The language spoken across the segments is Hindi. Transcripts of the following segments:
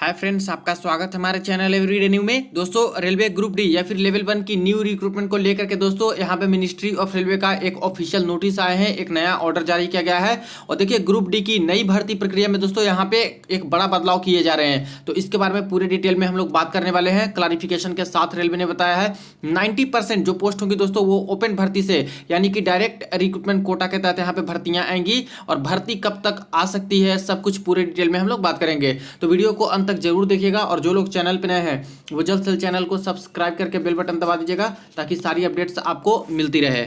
हाय फ्रेंड्स, आपका स्वागत है हमारे चैनल एवरीडे न्यू में। दोस्तों, रेलवे ग्रुप डी या फिर लेवल 1 की न्यू रिक्रूटमेंट को लेकर के दोस्तों यहाँ पे मिनिस्ट्री ऑफ रेलवे का एक ऑफिशियल नोटिस आए हैं, एक नया ऑर्डर जारी किया गया है। और देखिए, ग्रुप डी की नई भर्ती प्रक्रिया में दोस्तों यहाँ पे एक बड़ा बदलाव किए जा रहे हैं। तो इसके बारे में पूरे डिटेल में हम लोग बात करने वाले हैं। क्लैरिफिकेशन के साथ रेलवे ने बताया है 90% जो पोस्ट होंगी दोस्तों वो ओपन भर्ती से, यानी कि डायरेक्ट रिक्रूटमेंट कोटा के तहत यहाँ पे भर्तियां आएंगी। और भर्ती कब तक आ सकती है, सब कुछ पूरे डिटेल में हम लोग बात करेंगे। तो वीडियो को अंत तक जरूर देखिएगा। और जो लोग चैनल पे नए हैं वो जल्द से चैनल को सब्सक्राइब करके बेल बटन दबा दीजिएगा ताकि सारी अपडेट्स आपको मिलती रहे।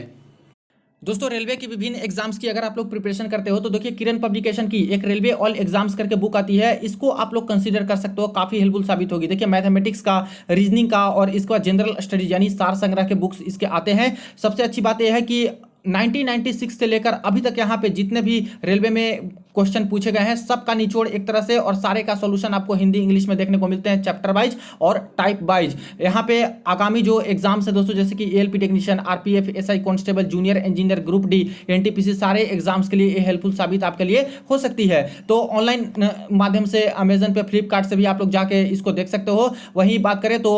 दोस्तों, रेलवे की विभिन्न एग्जाम्स की अगर आप लोग प्रिपरेशन करते हो तो देखिए, किरण पब्लिकेशन की एक रेलवे ऑल एग्जाम्स करके बुक आती है, इसको आप लोग कंसीडर कर सकते हो, काफी हेल्पफुल साबित होगी। देखिए, मैथमेटिक्स का, रीजनिंग का और इसके बाद जनरल स्टडीज यानी सार संग्रह के बुक्स इसके आते हैं। सबसे अच्छी बात यह है कि 1996 से लेकर अभी तक यहाँ पे जितने भी रेलवे में क्वेश्चन पूछे गए हैं सबका निचोड़ एक तरह से और सारे का सॉल्यूशन आपको हिंदी इंग्लिश में देखने को मिलते हैं, चैप्टर वाइज और टाइप वाइज। यहाँ पे आगामी जो एग्जाम्स है दोस्तों, जैसे कि ALP technician, RPF, SI constable, junior engineer, group D, NTPC, सारे एग्जाम्स के लिए ये हेल्पफुल साबित आपके लिए हो सकती है। तो ऑनलाइन माध्यम से अमेजन पे, फ्लिपकार्ट से भी आप लोग जाके इसको देख सकते हो। वहीं बात करें तो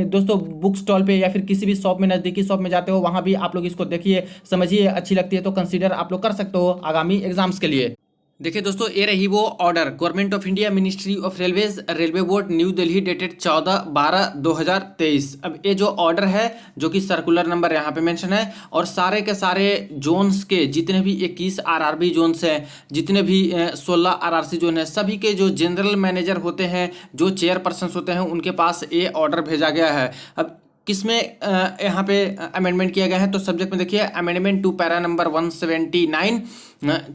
दोस्तों, बुक स्टॉल पे या फिर किसी भी शॉप में, नजदीकी शॉप में जाते हो, वहां भी आप लोग इसको देखिए, समझिए, अच्छी लगती है तो कंसीडर आप लोग कर सकते हो आगामी एग्जाम्स के लिए। देखिए दोस्तों, ये रही वो order, government of India, ministry of railways, railway board, new Delhi, dated 14/12/2023। अब ये जो ऑर्डर है, जो कि सर्कुलर नंबर यहाँ पे मेंशन है, और सारे के सारे जोन्स के जितने भी 21 आरआरबी जोन्स हैं, जितने भी 16 आरआरसी जोन है, सभी के जो जनरल मैनेजर होते हैं, जो चेयरपर्सन होते हैं, उनके पास ये ऑर्डर भेजा गया है। अब किसमें यहाँ पे अमेंडमेंट किया गया है, तो सब्जेक्ट में देखिए, amendment to para number 179,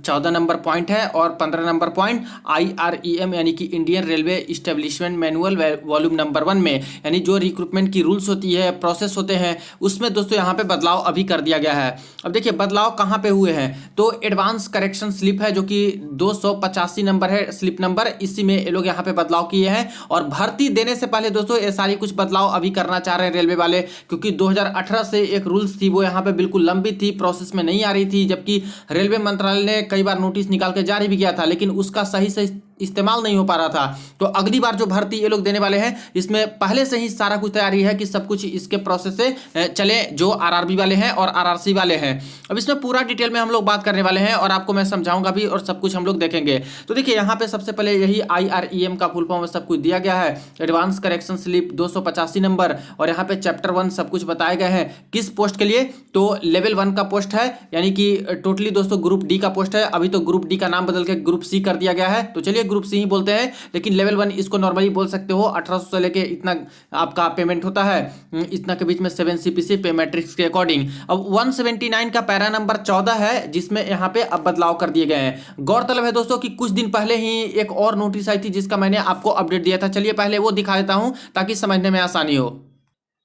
14 number point है, और 15 नंबर पॉइंट IREM यानी कि Indian railway establishment manual volume number 1 में, यानी जो रिक्रूटमेंट की रूल्स होती है, प्रोसेस होते हैं, उसमें दोस्तों यहाँ पे बदलाव अभी कर दिया गया है। अब देखिए, बदलाव कहाँ पे हुए हैं, तो एडवांस करेक्शन स्लिप है जो कि 285 नंबर है स्लिप नंबर, इसी में ये लोग यहाँ पे बदलाव किए हैं। और भर्ती देने से पहले दोस्तों ये सारी कुछ बदलाव अभी करना चाह रहे हैं रेलवे वाले, क्योंकि 2018 से एक रूल्स थी वो यहाँ पे बिल्कुल लंबी थी, प्रोसेस में नहीं आ रही थी, जबकि रेलवे मंत्रालय ने कई बार नोटिस निकाल के जारी भी किया था, लेकिन उसका सही से इस्तेमाल नहीं हो पा रहा था। तो अगली बार जो भर्ती ये लोग देने वाले हैं, इसमें पहले से ही सारा कुछ तैयारी है कि सब कुछ इसके प्रोसेस से चले, जो आरआरबी वाले हैं और आरआरसी वाले हैं। अब इसमें पूरा डिटेल में हम लोग बात करने वाले हैं और आपको मैं समझाऊंगा भी, और सब कुछ हम लोग देखेंगे। तो देखिए, यहाँ पे सबसे पहले यही IREM का फुल फॉर्म सब कुछ दिया गया है, एडवांस करेक्शन स्लिप 285 नंबर, और यहाँ पे चैप्टर 1 सब कुछ बताए गए हैं। किस पोस्ट के लिए, तो लेवल 1 का पोस्ट है, यानी कि टोटली दोस्तों ग्रुप डी का पोस्ट है। अभी तो ग्रुप डी का नाम बदल के ग्रुप सी कर दिया गया है, तो चलिए ग्रुप सी ही बोलते हैं, लेकिन लेवल 1 इसको नॉर्मली बोल सकते हो। 1800 से लेके इतना आपका पेमेंट होता है, इतना के बीच में 7 CPC पे मैट्रिक्स के अकॉर्डिंग। अब 179 का पैरा नंबर 14 है, जिसमें यहाँ पे अब बदलाव कर दिए गए हैं। गौरतलब है दोस्तों कि कुछ दिन पहले ही एक और नोटिस आई थी जिसका मैंने आपको अपडेट दिया था। चलिए पहले वो दिखा देता हूं ताकि समझने में आसानी हो।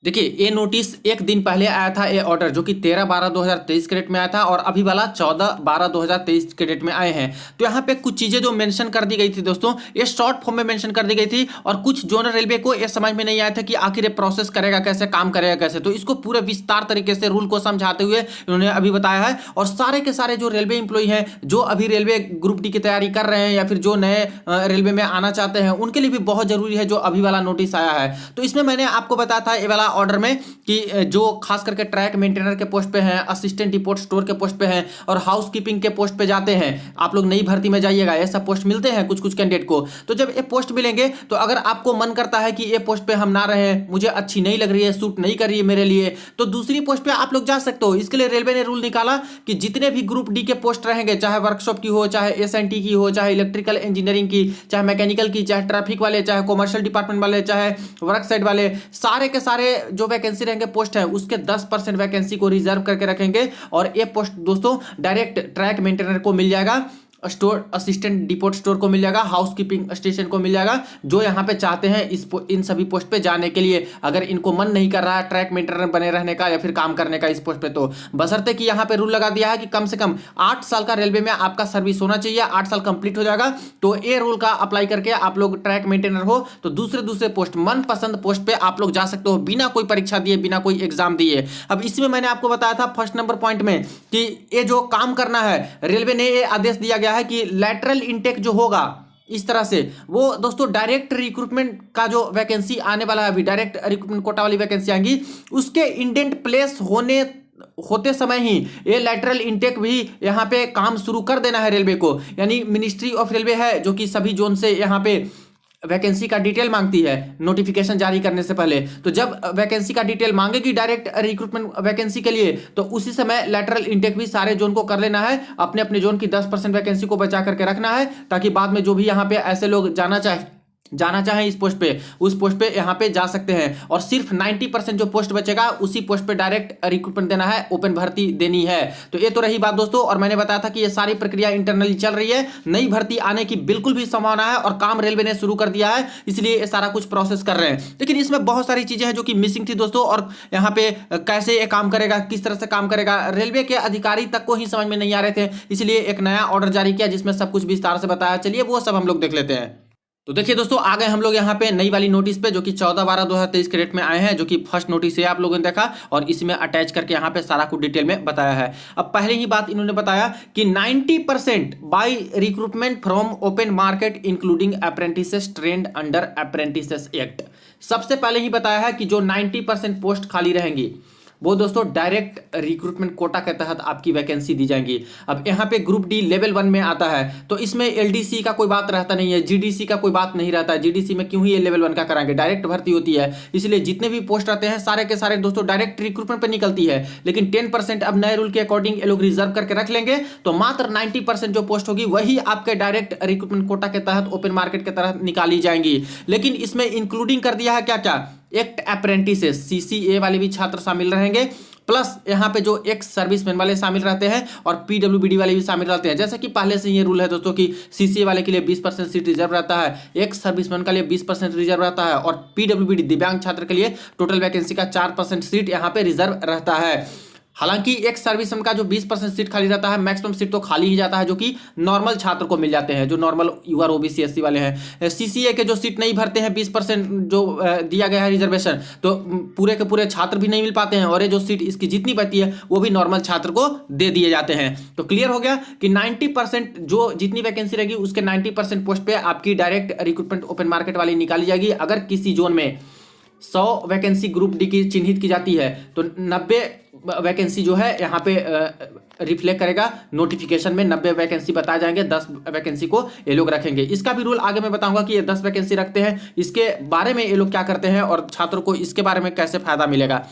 देखिए, ये नोटिस एक दिन पहले आया था, ये ऑर्डर जो कि 13/12/2023 के डेट में आया था, और अभी वाला 14/12/2023 के डेट में आए हैं। तो यहाँ पे कुछ चीजें जो मेंशन कर दी गई थी दोस्तों, ये शॉर्ट फॉर्म में मेंशन कर दी गई थी, और कुछ जोनल रेलवे को ये समझ में नहीं आया था कि आखिर ये प्रोसेस करेगा कैसे, काम करेगा कैसे। तो इसको पूरे विस्तार तरीके से रूल को समझाते हुए इन्होंने अभी बताया है। और सारे के सारे जो रेलवे इंप्लॉई हैं, जो अभी रेलवे ग्रुप डी की तैयारी कर रहे हैं या फिर जो नए रेलवे में आना चाहते हैं, उनके लिए भी बहुत जरूरी है जो अभी वाला नोटिस आया है। तो इसमें मैंने आपको बताया था ये वाला ऑर्डर में कि जो खास करके ट्रैक मेंटेनर के पोस्ट पे हैं, असिस्टेंट डिपोट स्टोर के पोस्ट पे हैं, और हाउस कीपिंग के पोस्ट पे जाते हैं, आप लोग नई भर्ती में जाइएगा, ऐसा पोस्ट मिलते हैं कुछ कुछ कैंडिडेट को। तो जब ये पोस्ट मिलेंगे, तो अगर आपको मन करता है कि ये पोस्ट पे हम ना रहे, मुझे अच्छी नहीं लग रही है, सूट नहीं कर रही है मेरे लिए, तो दूसरी पोस्ट पे आप लोग जा सकते हो। इसके लिए रेलवे ने रूल निकाला कि जितने भी ग्रुप डी के पोस्ट रहेंगे, चाहे वर्कशॉप की हो, चाहे SNT की हो, चाहे इलेक्ट्रिकल इंजीनियरिंग की, चाहे मैकेनिकल की, चाहे ट्रैफिक वाले, चाहे कॉमर्शियल डिपार्टमेंट वाले, चाहे वर्क साइड वाले, सारे के सारे जो वैकेंसी रहेंगे पोस्ट है, उसके 10% वैकेंसी को रिजर्व करके रखेंगे। और ये पोस्ट दोस्तों डायरेक्ट ट्रैक मेंटेनर को मिल जाएगा, स्टोर असिस्टेंट डिपोट स्टोर को मिल जाएगा, हाउस कीपिंग स्टेशन को मिल जाएगा, जो यहाँ पे चाहते हैं इन सभी पोस्ट पे जाने के लिए। अगर इनको मन नहीं कर रहा है ट्रैक मेंटेनर बने रहने का या फिर काम करने का इस पोस्ट पे, तो बशर्ते कि यहाँ पे रूल लगा दिया है कि कम से कम 8 साल का रेलवे में आपका सर्विस होना चाहिए, 8 साल कंप्लीट हो जाएगा, तो ये रूल का अप्लाई करके आप लोग ट्रैक मेंटेनर हो तो दूसरे पोस्ट, मनपसंद पोस्ट पे आप लोग जा सकते हो, बिना कोई परीक्षा दिए, बिना कोई एग्जाम दिए। अब इसमें मैंने आपको बताया था फर्स्ट नंबर पॉइंट में कि ये जो काम करना है, रेलवे ने ये आदेश दिया गया है कि लैटरल इनटेक जो होगा, इस तरह से वो दोस्तों डायरेक्ट रिक्रूटमेंट का जो वैकेंसी आने वाला है, अभी डायरेक्ट रिक्रूटमेंट कोटा वाली वैकेंसी आएंगी, उसके इंडेंट प्लेस होते समय ही ये लैटरल इनटेक भी यहाँ पे काम शुरू कर देना है रेलवे को। यानी मिनिस्ट्री ऑफ रेलवे है जो कि सभी जोन से यहाँ पे वैकेंसी का डिटेल मांगती है नोटिफिकेशन जारी करने से पहले। तो जब वैकेंसी का डिटेल मांगेगी डायरेक्ट रिक्रूटमेंट वैकेंसी के लिए, तो उसी समय लेटरल इनटेक भी सारे जोन को कर लेना है, अपने अपने जोन की 10% वैकेंसी को बचा करके रखना है, ताकि बाद में जो भी यहाँ पे ऐसे लोग जाना चाहें इस पोस्ट पे, उस पोस्ट पे यहाँ पे जा सकते हैं। और सिर्फ 90% जो पोस्ट बचेगा उसी पोस्ट पे डायरेक्ट रिक्रूटमेंट देना है, ओपन भर्ती देनी है। तो ये तो रही बात दोस्तों, और मैंने बताया था कि ये सारी प्रक्रिया इंटरनली चल रही है, नई भर्ती आने की बिल्कुल भी संभावना है और काम रेलवे ने शुरू कर दिया है, इसलिए ये सारा कुछ प्रोसेस कर रहे हैं। लेकिन इसमें बहुत सारी चीजें हैं जो कि मिसिंग थी दोस्तों, और यहाँ पे कैसे ये काम करेगा, किस तरह से काम करेगा, रेलवे के अधिकारी तक को ही समझ में नहीं आ रहे थे, इसलिए एक नया ऑर्डर जारी किया जिसमें सब कुछ विस्तार से बताया। चलिए वो सब हम लोग देख लेते हैं। तो देखिए दोस्तों, आ गए हम लोग यहाँ पे नई वाली नोटिस पे, जो कि 14/12/2023 के डेट में आए हैं, जो कि फर्स्ट नोटिस है, आप लोगों ने देखा, और इसमें अटैच करके यहाँ पे सारा कुछ डिटेल में बताया है। अब पहले ही बात इन्होंने बताया कि 90% by recruitment from open market including apprentices trained under apprentices act. सबसे पहले ही बताया है कि जो 90% पोस्ट खाली रहेंगी वो दोस्तों डायरेक्ट रिक्रूटमेंट कोटा के तहत आपकी वैकेंसी दी जाएंगी। अब यहाँ पे ग्रुप डी लेवल 1 में आता है, तो इसमें एलडीसी का कोई बात रहता नहीं है, जीडीसी का कोई बात नहीं रहता है। जीडीसी में क्यों ही ये लेवल 1 का कराएंगे, डायरेक्ट भर्ती होती है, इसलिए जितने भी पोस्ट आते हैं सारे के सारे दोस्तों डायरेक्ट रिक्रूटमेंट पर निकलती है। लेकिन 10% अब नए रूल के अकॉर्डिंग ये लोग रिजर्व करके रख लेंगे, तो मात्र 90% जो पोस्ट होगी वही आपके डायरेक्ट रिक्रूटमेंट कोटा के तहत ओपन मार्केट के तहत निकाली जाएंगी। लेकिन इसमें इंक्लूडिंग कर दिया है क्या क्या, एक्ट अप्रेंटिसेस सीसीए वाले भी छात्र शामिल रहेंगे, प्लस यहाँ पे जो एक्स सर्विसमैन वाले शामिल रहते हैं और पीडब्ल्यूबीडी वाले भी शामिल रहते हैं। जैसा कि पहले से ये रूल है दोस्तों कि सीसीए वाले के लिए 20% सीट रिजर्व रहता है, एक्स सर्विसमैन के लिए 20% रिजर्व रहता है, और पीडब्ल्यूबीडी दिव्यांग छात्र के लिए टोटल वैकेंसी का 4% सीट यहाँ पे रिजर्व रहता है। हालांकि एक सर्विसमैन का जो 20% सीट खाली रहता है, मैक्सिमम सीट तो खाली ही जाता है, जो कि नॉर्मल छात्र को मिल जाते हैं, जो नॉर्मल यूआर ओबीसी एससी वाले हैं। सीसीए के जो सीट नहीं भरते हैं 20% जो दिया गया है रिजर्वेशन, तो पूरे के पूरे छात्र भी नहीं मिल पाते हैं, और ये जो सीट इसकी जितनी बची है वो भी नॉर्मल छात्र को दे दिए जाते हैं। तो क्लियर हो गया कि 90% जो जितनी वैकेंसी रहेगी उसके 90% पोस्ट पे आपकी डायरेक्ट रिक्रूटमेंट ओपन मार्केट वाली निकाली जाएगी। अगर किसी जोन में 100 वैकेंसी ग्रुप डी की चिन्हित की जाती है, तो 90 वैकेंसी जो है यहाँ पे रिफ्लेक्ट करेगा नोटिफिकेशन में, 90 वैकेंसी बताए जाएंगे, 10 वैकेंसी को ये लोग रखेंगे। इसका भी रूल आगे मैं बताऊंगा कि ये 10 वैकेंसी रखते हैं, इसके बारे में ये लोग क्या करते हैं और छात्रों को इसके बारे में कैसे फायदा मिलेगा।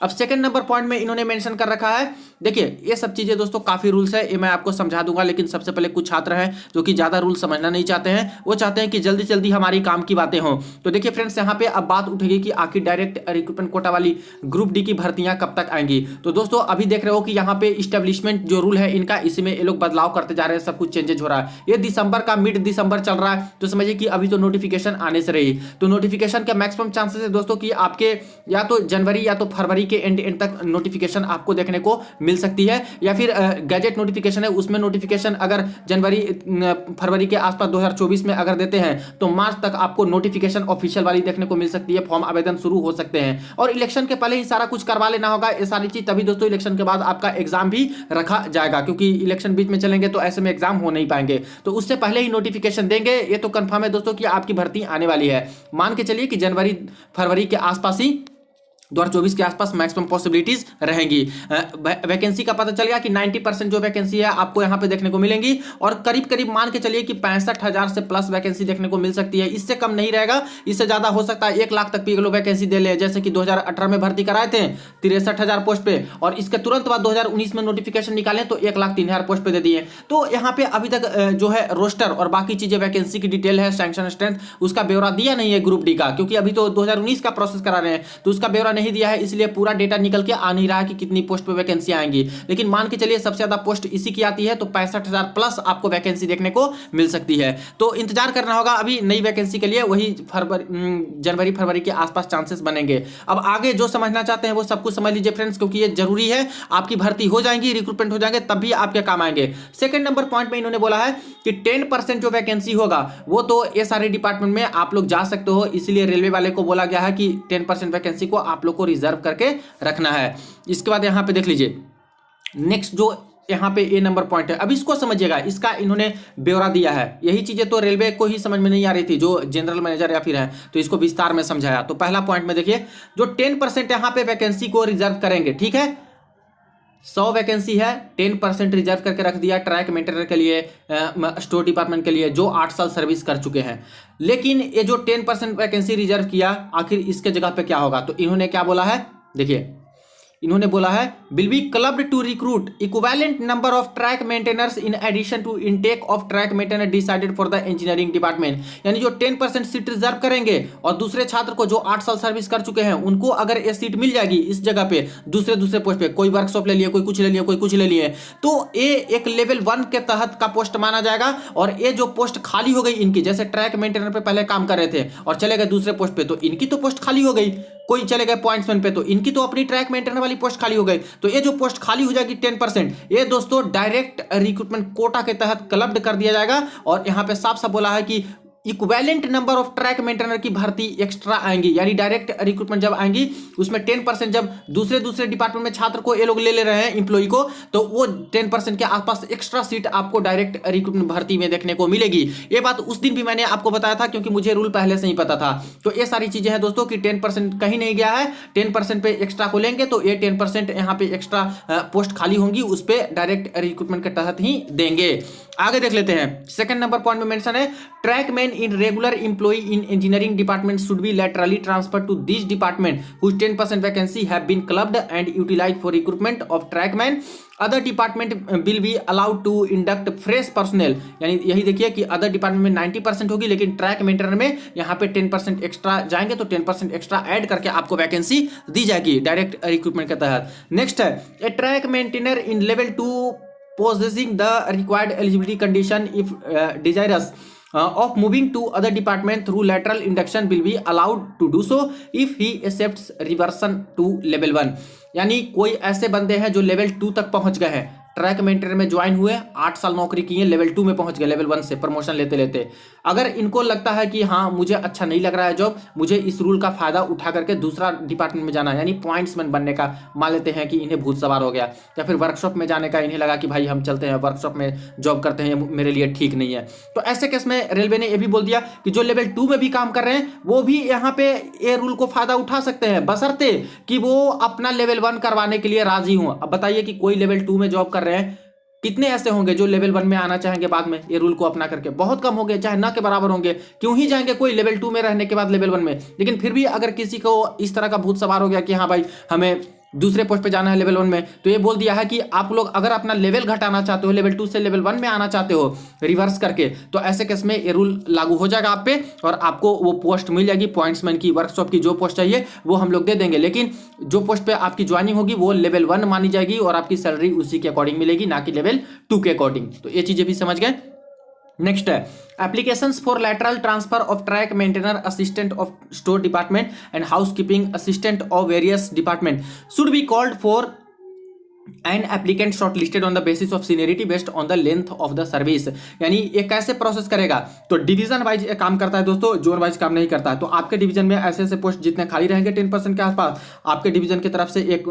अब सेकंड नंबर पॉइंट में इन्होंने मेंशन कर रखा है, देखिए ये सब चीजें दोस्तों काफी रूल्स है, ये मैं आपको समझा दूंगा, लेकिन सबसे पहले कुछ छात्र हैं जो कि ज्यादा रूल समझना नहीं चाहते हैं, वो चाहते हैं कि जल्दी जल्दी हमारी काम की बातें हों। तो देखिए फ्रेंड्स, यहाँ पे अब बात उठेगी कि आखिर डायरेक्ट रिक्रूटमेंट कोटा वाली ग्रुप डी की भर्तियां कब तक आएंगी। तो दोस्तों अभी देख रहे हो कि यहाँ पे इस्टेब्लिशमेंट जो रूल है इनका, इसमें ये लोग बदलाव करते जा रहे हैं, सब कुछ चेंजेज हो रहा है। ये दिसंबर का मिड दिसंबर चल रहा है, तो समझिए कि अभी तो नोटिफिकेशन आने से रही, तो नोटिफिकेशन के मैक्सिमम चांसेस है दोस्तों कि आपके या तो जनवरी या तो फरवरी के एंड तक नोटिफिकेशन आपको देखने को मिल सकती है, या फिर गैजेट नोटिफिकेशन है उसमें नोटिफिकेशन अगर जनवरी फरवरी के आसपास 2024 में अगर देते हैं तो मार्च तक आपको नोटिफिकेशन ऑफिशियल वाली देखने को मिल सकती है, फॉर्म आवेदन शुरू हो सकते हैं। और इलेक्शन के पहले ही सारा कुछ करवा लेना होगा ये सारी चीज, तभी दोस्तों इलेक्शन के बाद आपका एग्जाम भी रखा जाएगा, क्योंकि इलेक्शन बीच में चलेंगे तो ऐसे में एग्जाम हो नहीं पाएंगे, तो उससे पहले ही नोटिफिकेशन देंगे। ये तो कंफर्म है दोस्तों कि आपकी भर्ती आने वाली है, मान के चलिए कि जनवरी फरवरी के आसपास ही 2024 के आसपास मैक्सिमम पॉसिबिलिटीज रहेंगी। वैकेंसी का पता चल गया कि 90% जो वैकेंसी है आपको यहाँ पे देखने को मिलेंगी, और करीब करीब मान के चलिए कि 65,000 से प्लस वैकेंसी देखने को मिल सकती है। इससे कम नहीं रहेगा, इससे ज्यादा हो सकता है 1 लाख तक भी लोग वैकेंसी दे ले, जैसे कि 2018 में भर्ती कराए थे 63,000 पोस्ट पे, और इसके तुरंत बाद 2019 में नोटिफिकेशन निकाले तो 1,03,000 पोस्ट पे दे दिए। तो यहाँ पे अभी तक जो है रोस्टर और बाकी चीजें वैकेंसी की डिटेल है, सैंक्शन स्ट्रेंथ, उसका ब्यौरा दिया नहीं है ग्रुप डी का, क्योंकि अभी तो 2019 का प्रोसेस करा रहे हैं, तो उसका ब्यौरा नहीं दिया है, इसलिए पूरा डेटा निकल के आ नहीं रहा कि कितनी पोस्ट पे वैकेंसी आएंगी। लेकिन मान के चलिए सबसे ज्यादा पोस्ट इसी की आती है, तो 65,000 प्लस आपको वैकेंसी देखने को मिल सकती है। तो इंतजार करना होगा अभी नई वैकेंसी के लिए, वही जनवरी फरवरी के आसपास चांसेस बनेंगे। अब आगे जो समझना चाहते हैं वो सब कुछ समझ लीजिए फ्रेंड्स, क्योंकि ये जरूरी है, आपकी भर्ती हो जाएंगी, रिक्रूटमेंट हो जाएंगे, तब भी आपके काम आएंगे। सेकंड नंबर पॉइंट में इन्होंने बोला है कि 10% जो वैकेंसी होगा वो तो ये सारे डिपार्टमेंट में आप लोग जा सकते हो, इसलिए रेलवे वाले को बोला गया है कि 10% वैकेंसी को आप लोग को रिजर्व करके रखना है। इसके बाद यहां पे देख लीजिए नेक्स्ट जो यहाँ पे ए नंबर पॉइंट है। अब इसको समझिएगा, इसका इन्होंने ब्यौरा दिया है। यही चीजें तो रेलवे को ही समझ में नहीं आ रही थी, जो जनरल मैनेजर या फिर है, तो इसको विस्तार में समझाया। तो पहला पॉइंट में देखिए, जो 10% यहाँ पे वैकेंसी को रिजर्व करेंगे, ठीक है, 100 वैकेंसी है, 10% रिजर्व करके रख दिया ट्रैक मेंटेनर के लिए, स्टोर डिपार्टमेंट के लिए, जो 8 साल सर्विस कर चुके हैं। लेकिन ये जो 10% वैकेंसी रिजर्व किया, आखिर इसके जगह पे क्या होगा? तो इन्होंने क्या बोला है, देखिए, इन्होंने बोला है will be clubbed to recruit equivalent number of track maintainers in addition to intake of track maintainer decided for the engineering department. यानी जो 10% सीट रिजर्व करेंगे और दूसरे छात्र को जो 8 साल सर्विस कर चुके हैं, उनको अगर ये सीट मिल जाएगी इस जगह पे, दूसरे पोस्ट पे, कोई वर्कशॉप ले लिए, कोई कुछ ले लिया, कोई कुछ ले लिए, तो ये एक लेवल 1 के तहत का पोस्ट माना जाएगा। और ये जो पोस्ट खाली हो गई इनकी, जैसे ट्रैक मेंटेनर पे पहले काम कर रहे थे और चले गए दूसरे पोस्ट पे, तो इनकी तो पोस्ट खाली हो गई। कोई चले गए पॉइंट्समैन पे, तो इनकी तो अपनी ट्रैक मेंटेनर वाली पोस्ट खाली हो गई। तो ये जो पोस्ट खाली हो जाएगी 10%, ये दोस्तों डायरेक्ट रिक्रूटमेंट कोटा के तहत क्लब्ड कर दिया जाएगा। और यहां पे साफ साफ बोला है कि equivalent number of track maintainer की भर्ती एक्स्ट्रा आएंगी, यानी डायरेक्ट रिक्रूटमेंट जब आएंगी उसमें 10% जब दूसरे डिपार्टमेंट में छात्र को ये लोग ले रहे हैं एम्प्लॉय को, तो वो 10% के आसपास एक्स्ट्रा सीट आपको डायरेक्ट रिक्रूटमेंट भर्ती में देखने को मिलेगी। ये बात उस दिन भी मैंने आपको बताया था, क्योंकि मुझे रूल पहले से ही पता था। तो ये सारी चीजें हैं दोस्तों कि 10% कहीं नहीं गया है, 10% पे एक्स्ट्रा को लेंगे, तो ये 10% यहाँ पे एक्स्ट्रा पोस्ट खाली होंगी, उस पर डायरेक्ट रिक्रूटमेंट के तहत ही देंगे। आगे देख लेते हैं, सेकंड नंबर पॉइंट में मेंशन है track man in regular employee in engineering department should be laterally transferred to this department whose 10% vacancy have been clubbed and utilized for recruitment of trackman. Other department will be allowed to induct fresh personnel। यानी यही देखिए कि अदर डिपार्टमेंट में 90% होगी, लेकिन ट्रैक मेंटेनर में यहाँ पे 10% एक्स्ट्रा जाएंगे, तो 10% एक्स्ट्रा ऐड करके आपको वैकेंसी दी जाएगी डायरेक्ट रिक्रूटमेंट के तहत। नेक्स्ट है a track maintainer in level 2 possessing the required eligibility condition if desirous of moving to other department through lateral induction will be allowed to do so if he accepts reversion to level 1। यानी कोई ऐसे बंदे हैं जो लेवल 2 तक पहुंच गए हैं, ट्रैक मेंटेनर में ज्वाइन हुए, 8 साल नौकरी की है, लेवल 2 में पहुंच गए, लेवल 1 से प्रमोशन लेते लेते। अगर इनको लगता है कि हाँ मुझे अच्छा नहीं लग रहा है जॉब, मुझे इस रूल का फायदा उठा करके दूसरा डिपार्टमेंट में जाना है, यानी पॉइंट्समैन बनने का, मान लेते हैं कि इन्हें भूत सवार हो गया, या फिर वर्कशॉप में जाने का इन्हें लगा कि भाई हम चलते हैं वर्कशॉप में जॉब करते हैं, मेरे लिए ठीक नहीं है, तो ऐसे केस में रेलवे ने यह भी बोल दिया कि जो लेवल 2 में भी काम कर रहे हैं वो भी यहाँ पे ये रूल को फायदा उठा सकते हैं, बशर्ते कि वो अपना लेवल 1 करवाने के लिए राजी हों। अब बताइए कि कोई लेवल 2 में जॉब कर रहे हैं, कितने ऐसे होंगे जो लेवल 1 में आना चाहेंगे बाद में ये रूल को अपना करके? बहुत कम होंगे, चाहे ना के बराबर होंगे। क्यों ही जाएंगे कोई लेवल 2 में रहने के बाद लेवल 1 में? लेकिन फिर भी अगर किसी को इस तरह का भूत सवार हो गया कि हाँ भाई हमें दूसरे पोस्ट पे जाना है लेवल 1 में, तो ये बोल दिया है कि आप लोग अगर अपना लेवल घटाना चाहते हो, लेवल 2 से लेवल 1 में आना चाहते हो रिवर्स करके, तो ऐसे केस में ये रूल लागू हो जाएगा आप पे और आपको वो पोस्ट मिल जाएगी, पॉइंट्समैन की, वर्कशॉप की जो पोस्ट चाहिए वो हम लोग दे देंगे। लेकिन जो पोस्ट पे आपकी ज्वाइनिंग होगी वो लेवल 1 मानी जाएगी और आपकी सैलरी उसी के अकॉर्डिंग मिलेगी, ना कि लेवल 2 के अकॉर्डिंग। तो ये चीजें भी समझ गए। नेक्स्ट है applications for lateral transfer of track maintainer assistant of store department and housekeeping assistant of various department should be called for and applicant shortlisted on the basis of seniority based on the length of the service. यानी ये कैसे प्रोसेस करेगा? तो डिवीजन वाइज काम करता है दोस्तों, जोन वाइज काम नहीं करता है। तो आपके डिवीजन में ऐसे ऐसे पोस्ट जितने खाली रहेंगे 10% के आसपास, आपके डिवीजन की तरफ से एक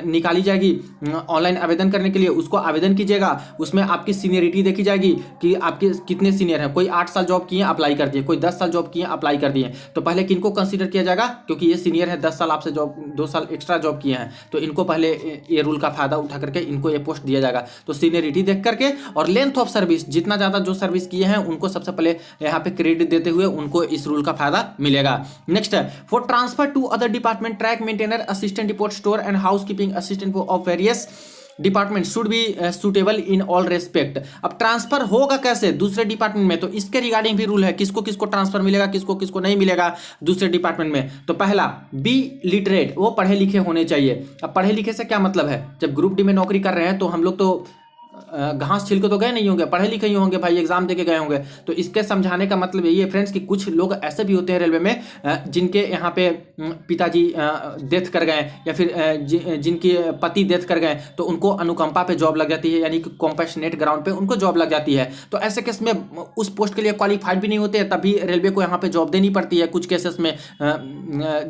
निकाली जाएगी ऑनलाइन आवेदन करने के लिए, उसको आवेदन कीजिएगा, उसमें आपकी सीनियरिटी देखी जाएगी कि आपके कितने सीनियर हैं। कोई 8 साल जॉब किए अप्लाई कर दिए, कोई 10 साल जॉब किए अप्लाई कर दिए, तो पहले किनको कंसिडर किया जाएगा? क्योंकि ये सीनियर है, 10 साल आपसे जॉब, 2 साल एक्स्ट्रा जॉब किए हैं, तो इनको पहले ये रूल का फायदा उठा करके इनको ये पोस्ट दिया जाएगा। तो सीनियरिटी देख करके और लेंथ ऑफ सर्विस, जितना ज्यादा जो सर्विस किए हैं उनको सबसे पहले यहाँ पे क्रेडिट देते हुए उनको इस रूल का फायदा मिलेगा। नेक्स्ट है for transfer to other department track maintainer assistant report store and housekeeping assistant of various department should be suitable in all respect. अब ट्रांसफर होगा कैसे दूसरे डिपार्टमेंट में? तो इसके रिगार्डिंग भी रूल है, किसको किसको ट्रांसफर मिलेगा, किसको किसको नहीं मिलेगा दूसरे डिपार्टमेंट में। तो पहला बी लिटरेट, वो पढ़े लिखे होने चाहिए। अब पढ़े लिखे से क्या मतलब है? जब ग्रुप डी में नौकरी कर रहे हैं तो हम लोग तो घास छिलके तो गए नहीं होंगे, पढ़े लिखे ही होंगे भाई, एग्जाम देके गए होंगे। तो इसके समझाने का मतलब यही है फ्रेंड्स कि कुछ लोग ऐसे भी होते हैं रेलवे में जिनके यहाँ पे पिताजी डेथ कर गए या फिर जिनके पति डेथ कर गए, तो उनको अनुकंपा पे जॉब लग जाती है, यानी कि कॉम्पैशनेट ग्राउंड पे उनको जॉब लग जाती है। तो ऐसे केस में उस पोस्ट के लिए क्वालिफाइड भी नहीं होते हैं, तभी रेलवे को यहाँ पे जॉब देनी पड़ती है। कुछ केसेस में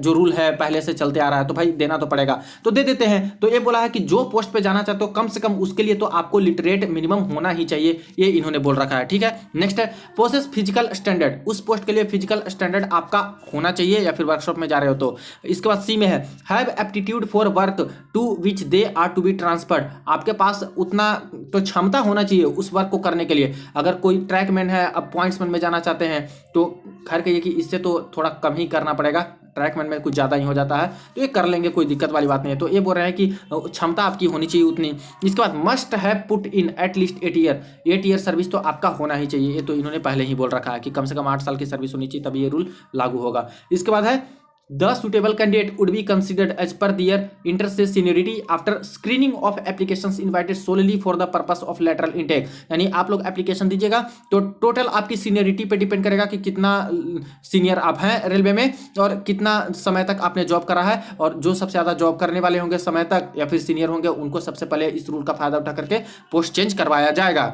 जो रूल है पहले से चलते आ रहा है, तो भाई देना तो पड़ेगा, तो दे देते हैं। तो ये बोला है कि जो पोस्ट पे जाना चाहते हो कम से कम उसके लिए तो आपको हिट रेट मिनिमम होना ही चाहिए, ये इन्होंने बोल रखा है। ठीक है, नेक्स्ट है पोसेस फिजिकल स्टैंडर्ड, उस पोस्ट के लिए फिजिकल स्टैंडर्ड आपका होना चाहिए या फिर वर्कशॉप में जा रहे हो तो। इसके बाद सी में है have aptitude for work to which they are to be transferred, आपके पास उतना तो क्षमता होना चाहिए उस वर्क को करने के लिए। अगर कोई ट्रैकमैन है, अब पॉइंट्समैन में जाना चाहते हैं तो खैर कहिए कि इससे तो थोड़ा कम ही करना पड़ेगा, ट्रैकमैन में कुछ ज़्यादा ही हो जाता है, तो ये कर लेंगे, कोई दिक्कत वाली बात नहीं है। तो ये बोल रहे हैं कि क्षमता आपकी होनी चाहिए उतनी। इसके बाद must have put in at least 8 year service तो आपका होना ही चाहिए, ये तो इन्होंने पहले ही बोल रखा है कि कम से कम 8 साल की सर्विस होनी चाहिए, तभी ये रूल लागू होगा। इसके बाद है The suitable candidate would be considered as per their interest seniority after screening of applications invited solely for the purpose of lateral intake। यानी आप लोग एप्लीकेशन दीजिएगा तो टोटल आपकी सीनियरिटी पे डिपेंड करेगा कि कितना सीनियर आप हैं रेलवे में और कितना समय तक आपने जॉब करा है, और जो सबसे ज़्यादा जॉब करने वाले होंगे समय तक या फिर सीनियर होंगे उनको सबसे पहले इस रूल का फायदा उठा करके पोस्ट चेंज करवाया जाएगा।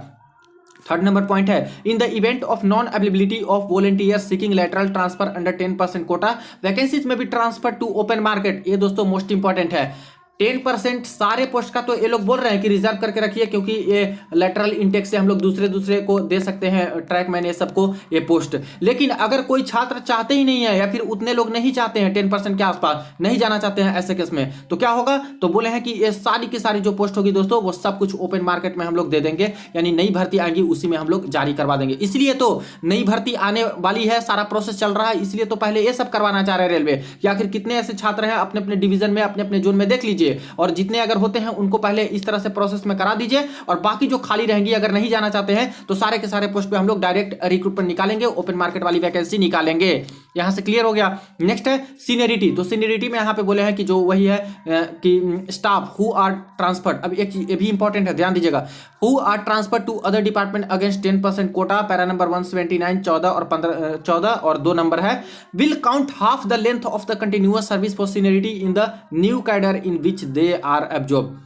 थर्ड नंबर पॉइंट है in the event of non availability of volunteers seeking lateral transfer under 10% quota vacancies में भी ट्रांसफर टू ओपन मार्केट। ये दोस्तों मोस्ट इंपॉर्टेंट है, 10% सारे पोस्ट का तो ये लोग बोल रहे हैं कि रिजर्व करके रखिए, क्योंकि ये लेटरल इंटेक से हम लोग दूसरे को दे सकते हैं, ट्रैकमैन ये सबको ये पोस्ट। लेकिन अगर कोई छात्र चाहते ही नहीं है या फिर उतने लोग नहीं चाहते हैं, 10% के आसपास नहीं जाना चाहते हैं, ऐसे केस में तो क्या होगा, तो बोले हैं कि ये सारी की सारी जो पोस्ट होगी दोस्तों वो सब कुछ ओपन मार्केट में हम लोग दे देंगे, यानी नई भर्ती आएगी उसी में हम लोग जारी करवा देंगे। इसलिए तो नई भर्ती आने वाली है, सारा प्रोसेस चल रहा है, इसलिए तो पहले ये सब करवाना चाह रहे हैं रेलवे कि आखिर कितने ऐसे छात्र हैं अपने अपने डिवीजन में, अपने अपने जोन में देख लीजिए, और जितने अगर होते हैं उनको पहले इस तरह से प्रोसेस में करा दीजिए, और बाकी जो खाली रहेंगी अगर नहीं जाना चाहते हैं तो सारे के सारे पोस्ट पे हम लोग डायरेक्ट रिक्रूटमेंट निकालेंगे, ओपन मार्केट वाली वैकेंसी निकालेंगे। यहां से क्लियर हो गया। नेक्स्ट है सीनियरिटी, तो सीनियरिटी में यहां पे बोले हैं कि जो वही है कि स्टाफ हु आर ट्रांसफर्ड, अब एक ये भी इंपॉर्टेंट है, ध्यान दीजिएगा, who are transferred to other department against 10% quota, para number 179 14 और 2 नंबर है, will count half the length of the continuous service for seniority in the new cadre in which they are absorb.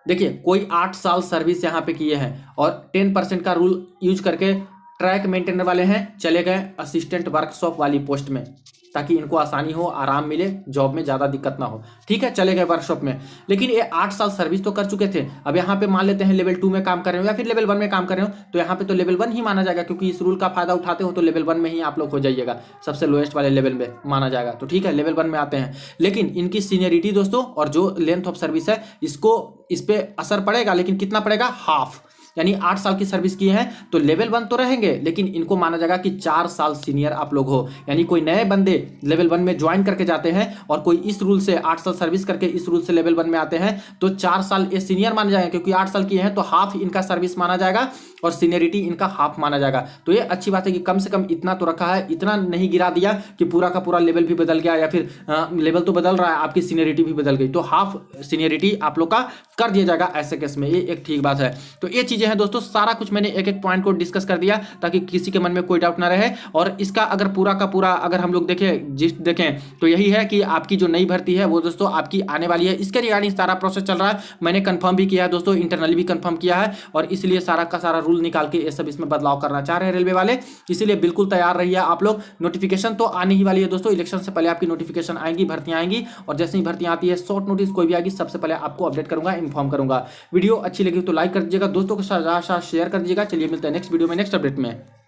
देखिए कोई 8 साल सर्विस यहाँ पे किए हैं और 10% का रूल यूज करके ट्रैक मेंटेनर वाले हैं, चले गए असिस्टेंट वर्कशॉप वाली पोस्ट में, ताकि इनको आसानी हो, आराम मिले, जॉब में ज़्यादा दिक्कत ना हो। ठीक है, चले गए वर्कशॉप में, लेकिन ये 8 साल सर्विस तो कर चुके थे। अब यहाँ पे मान लेते हैं लेवल 2 में काम कर रहे हो या फिर लेवल 1 में काम कर रहे हो, तो यहाँ पे तो लेवल 1 ही माना जाएगा, क्योंकि इस रूल का फायदा उठाते हो तो लेवल 1 में ही आप लोग हो जाइएगा, सबसे लोएस्ट वाले लेवल में माना जाएगा। तो ठीक है, लेवल 1 में आते हैं, लेकिन इनकी सीनियरिटी दोस्तों और जो लेंथ ऑफ सर्विस है इस पर असर पड़ेगा, लेकिन कितना पड़ेगा, हाफ, यानी 8 साल की सर्विस किए हैं तो लेवल 1 तो रहेंगे, लेकिन इनको माना जाएगा कि 4 साल सीनियर आप लोग हो। यानी कोई नए बंदे लेवल 1 में ज्वाइन करके जाते हैं और कोई इस रूल से 8 साल सर्विस करके इस रूल से लेवल 1 में आते हैं तो 4 साल ये सीनियर माने जाएंगे, क्योंकि 8 साल किए हैं तो हाफ इनका सर्विस माना जाएगा और सीनियरिटी इनका हाफ माना जाएगा। तो ये अच्छी बात है कि कम से कम इतना तो रखा है, इतना नहीं गिरा दिया कि पूरा का पूरा लेवल भी बदल गया, या फिर लेवल तो बदल रहा है, आपकी सीनियरिटी भी बदल गई, तो हाफ सीनियरिटी आप लोग का कर दिया जाएगा ऐसे केस में। ये एक ठीक बात है। तो ये चीजें हैं दोस्तों, सारा कुछ मैंने एक एक पॉइंट को डिस्कस कर दिया ताकि किसी के मन में कोई डाउट ना रहे। और इसका अगर पूरा का पूरा अगर हम लोग देखें तो यही है कि आपकी जो नई भर्ती है वो दोस्तों आपकी आने वाली है, इसके रिगार्डिंग सारा प्रोसेस चल रहा है, मैंने कंफर्म भी किया है दोस्तों, इंटरनली भी कंफर्म किया है, और इसलिए सारा का सारा रूल निकाल के ये सब इसमें बदलाव करना चाह रहे हैं रेलवे वाले, इसीलिए बिल्कुल तैयार रहिए आप लोग। नोटिफिकेशन तो आने ही वाली है दोस्तों, इलेक्शन से पहले आपकी नोटिफिकेशन आएंगी, भर्तियां आएंगी, और जैसे ही भर्तियां आती है शॉर्ट नोटिस कोई भी आएगी सबसे पहले आपको अपडेट करूंगा, इन्फॉर्म करूंगा। वीडियो अच्छी लगी तो लाइक कर दीजिएगा, दोस्तों के साथ शेयर कर दीजिएगा। चलिए मिलते हैं नेक्स्ट वीडियो में नेक्स्ट अपडेट में।